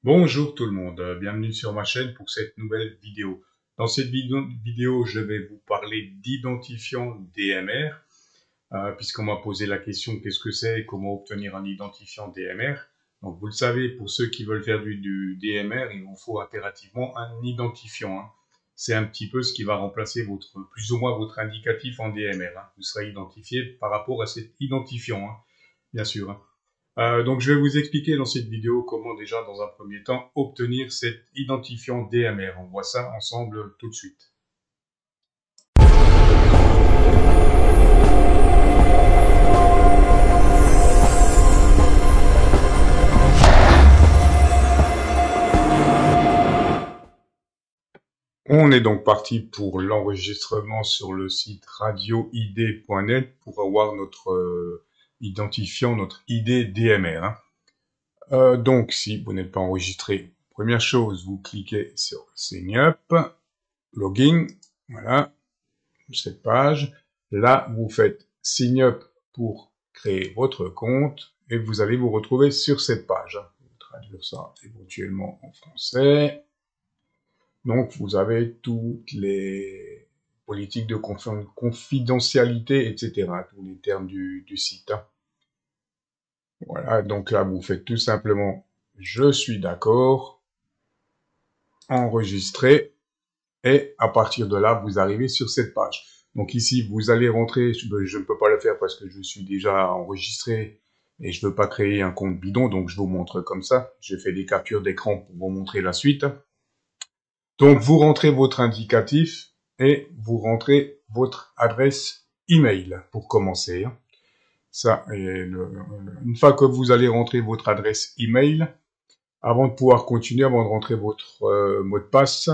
Bonjour tout le monde, bienvenue sur ma chaîne pour cette nouvelle vidéo. Dans cette vidéo, je vais vous parler d'identifiant DMR, puisqu'on m'a posé la question qu'est-ce que c'est et comment obtenir un identifiant DMR. Donc vous le savez, pour ceux qui veulent faire du DMR, il vous faut impérativement un identifiant. C'est un petit peu ce qui va remplacer plus ou moins votre indicatif en DMR. Vous serez identifié par rapport à cet identifiant, bien sûr. Donc je vais vous expliquer dans cette vidéo comment déjà dans un premier temps obtenir cet identifiant DMR. On voit ça ensemble tout de suite. On est donc parti pour l'enregistrement sur le site radioid.net pour avoir notre identifiant, notre ID DMR. Donc si vous n'êtes pas enregistré, première chose, vous cliquez sur Sign Up, Login, voilà, cette page. Là, vous faites Sign Up pour créer votre compte et vous allez vous retrouver sur cette page. Je vais traduire ça éventuellement en français. Donc, vous avez toutes les politiques de confidentialité, etc. Tous les termes du site. Voilà, donc là, vous faites tout simplement « Je suis d'accord », enregistrer, et à partir de là, vous arrivez sur cette page. Donc ici, vous allez rentrer, je ne peux pas le faire parce que je suis déjà enregistré et je ne veux pas créer un compte bidon, donc je vous montre comme ça. J'ai fait des captures d'écran pour vous montrer la suite. Donc vous rentrez votre indicatif et vous rentrez votre adresse email pour commencer. Ça, une fois que vous allez rentrer votre adresse email, avant de pouvoir continuer, avant de rentrer votre mot de passe,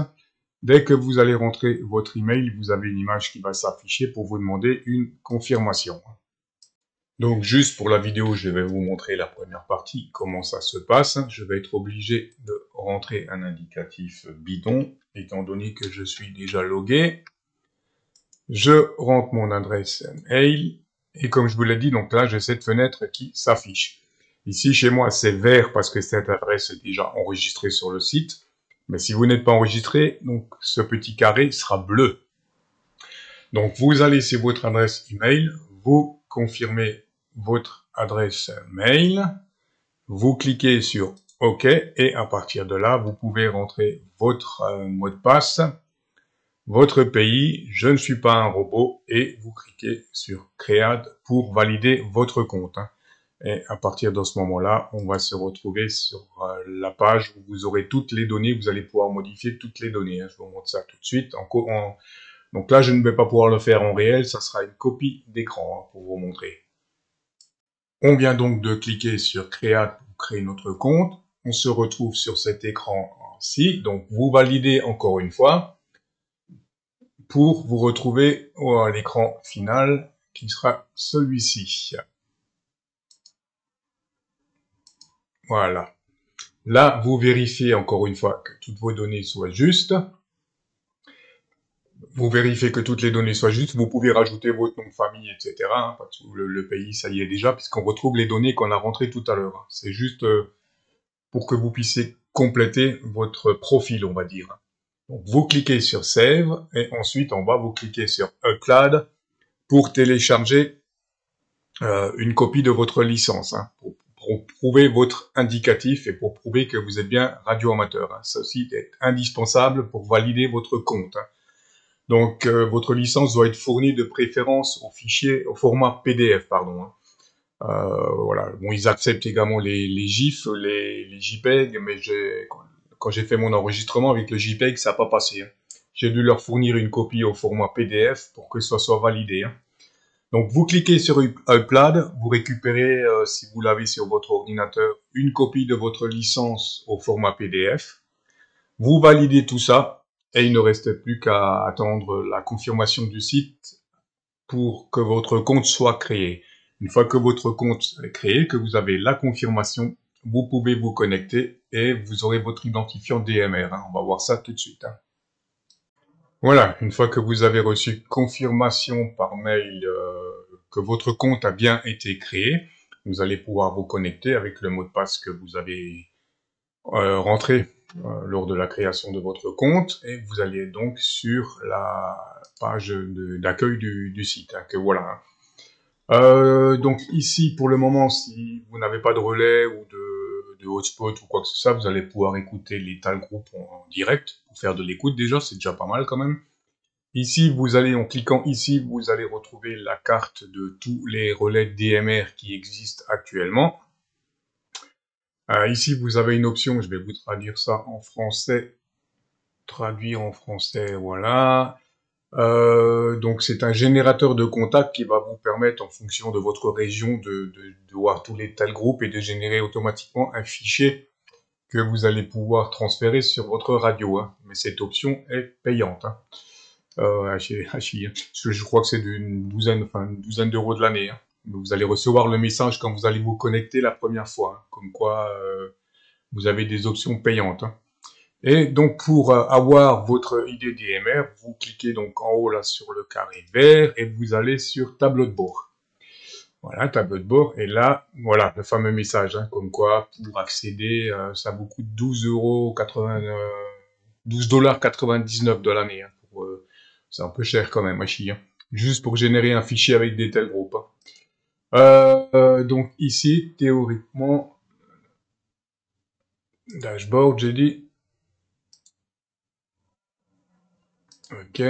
dès que vous allez rentrer votre email, vous avez une image qui va s'afficher pour vous demander une confirmation. Donc juste pour la vidéo, je vais vous montrer la première partie, comment ça se passe. Je vais être obligé de rentrer un indicatif bidon, étant donné que je suis déjà logué. Je rentre mon adresse mail, et comme je vous l'ai dit, donc là j'ai cette fenêtre qui s'affiche. Ici chez moi c'est vert parce que cette adresse est déjà enregistrée sur le site. Mais si vous n'êtes pas enregistré, donc ce petit carré sera bleu. Donc vous allez sur votre adresse email, vous confirmez votre adresse mail, vous cliquez sur OK et à partir de là, vous pouvez rentrer votre mot de passe, votre pays, je ne suis pas un robot et vous cliquez sur Create pour valider votre compte. Et à partir de ce moment-là, on va se retrouver sur la page où vous aurez toutes les données. Vous allez pouvoir modifier toutes les données. Je vous montre ça tout de suite. Donc là, je ne vais pas pouvoir le faire en réel. Ça sera une copie d'écran pour vous montrer. On vient donc de cliquer sur Create pour créer notre compte. On se retrouve sur cet écran-ci. Donc vous validez encore une fois pour vous retrouver à l'écran final qui sera celui-ci. Voilà. Là, vous vérifiez encore une fois que toutes vos données soient justes. Vous vérifiez que toutes les données soient justes. Vous pouvez rajouter votre nom de famille, etc. Parce que le pays, ça y est déjà, puisqu'on retrouve les données qu'on a rentrées tout à l'heure. C'est juste pour que vous puissiez compléter votre profil, on va dire. Donc, vous cliquez sur Save, et ensuite, en bas, vous cliquez sur Upload pour télécharger une copie de votre licence, pour prouver votre indicatif et pour prouver que vous êtes bien radio-amateur. Ceci est indispensable pour valider votre compte. Donc, votre licence doit être fournie de préférence au format PDF, pardon. Voilà. Bon, ils acceptent également les GIF, les JPEG, mais quand j'ai fait mon enregistrement avec le JPEG, ça n'a pas passé. J'ai dû leur fournir une copie au format PDF pour que ça soit validé. Donc, vous cliquez sur Upload, vous récupérez, si vous l'avez sur votre ordinateur, une copie de votre licence au format PDF. Vous validez tout ça et il ne reste plus qu'à attendre la confirmation du site pour que votre compte soit créé. Une fois que votre compte est créé, que vous avez la confirmation, vous pouvez vous connecter et vous aurez votre identifiant DMR. On va voir ça tout de suite. Voilà, une fois que vous avez reçu confirmation par mail que votre compte a bien été créé, vous allez pouvoir vous connecter avec le mot de passe que vous avez rentrer lors de la création de votre compte et vous allez donc sur la page d'accueil du site, hein, que voilà. Donc ici, pour le moment, si vous n'avez pas de relais ou de hotspot ou quoi que ce soit, vous allez pouvoir écouter les Tal Group en direct, pour faire de l'écoute déjà, c'est déjà pas mal quand même. Ici, vous allez, en cliquant ici, vous allez retrouver la carte de tous les relais DMR qui existent actuellement. Ici, vous avez une option, je vais vous traduire ça en français. Traduire en français, voilà. Donc c'est un générateur de contacts qui va vous permettre, en fonction de votre région, de voir tous les tels groupes et de générer automatiquement un fichier que vous allez pouvoir transférer sur votre radio, hein. Mais cette option est payante, hein. Je crois que c'est d'une douzaine d'euros de l'année, hein. Vous allez recevoir le message quand vous allez vous connecter la première fois, hein, comme quoi vous avez des options payantes, hein. Et donc pour avoir votre ID DMR, vous cliquez donc en haut là sur le carré vert et vous allez sur tableau de bord. Voilà, tableau de bord, et là, voilà, le fameux message, hein, comme quoi pour accéder, ça vous coûte 12,99 de l'année, hein, c'est un peu cher quand même, hein, juste pour générer un fichier avec des tels groupes, hein. Donc ici, théoriquement, dashboard, j'ai dit, ok.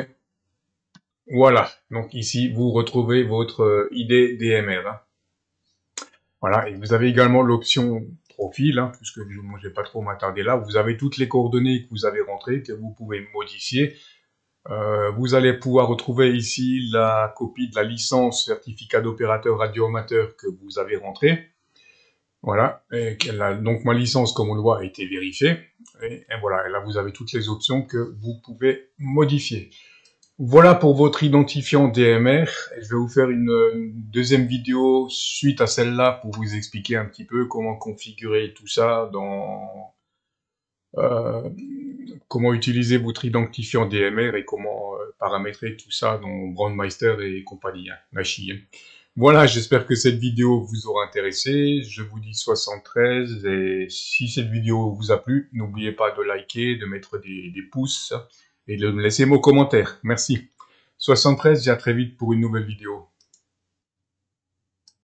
Voilà, donc ici, vous retrouvez votre ID DMR, hein. Voilà, et vous avez également l'option profil, hein, puisque moi je vais pas trop m'attarder là. Vous avez toutes les coordonnées que vous avez rentrées, que vous pouvez modifier. Vous allez pouvoir retrouver ici la copie de la licence certificat d'opérateur radioamateur que vous avez rentrée. Voilà, et donc ma licence, comme on le voit, a été vérifiée. Et voilà, et là vous avez toutes les options que vous pouvez modifier. Voilà pour votre identifiant DMR. Je vais vous faire une deuxième vidéo suite à celle-là pour vous expliquer un petit peu comment configurer tout ça euh, comment utiliser votre identifiant DMR et comment paramétrer tout ça dans Brandmeister et compagnie, hein, Nashi, hein. Voilà, j'espère que cette vidéo vous aura intéressé. Je vous dis 73 et si cette vidéo vous a plu, n'oubliez pas de liker, de mettre des pouces et de me laisser vos commentaires. Merci. 73, et à très vite pour une nouvelle vidéo.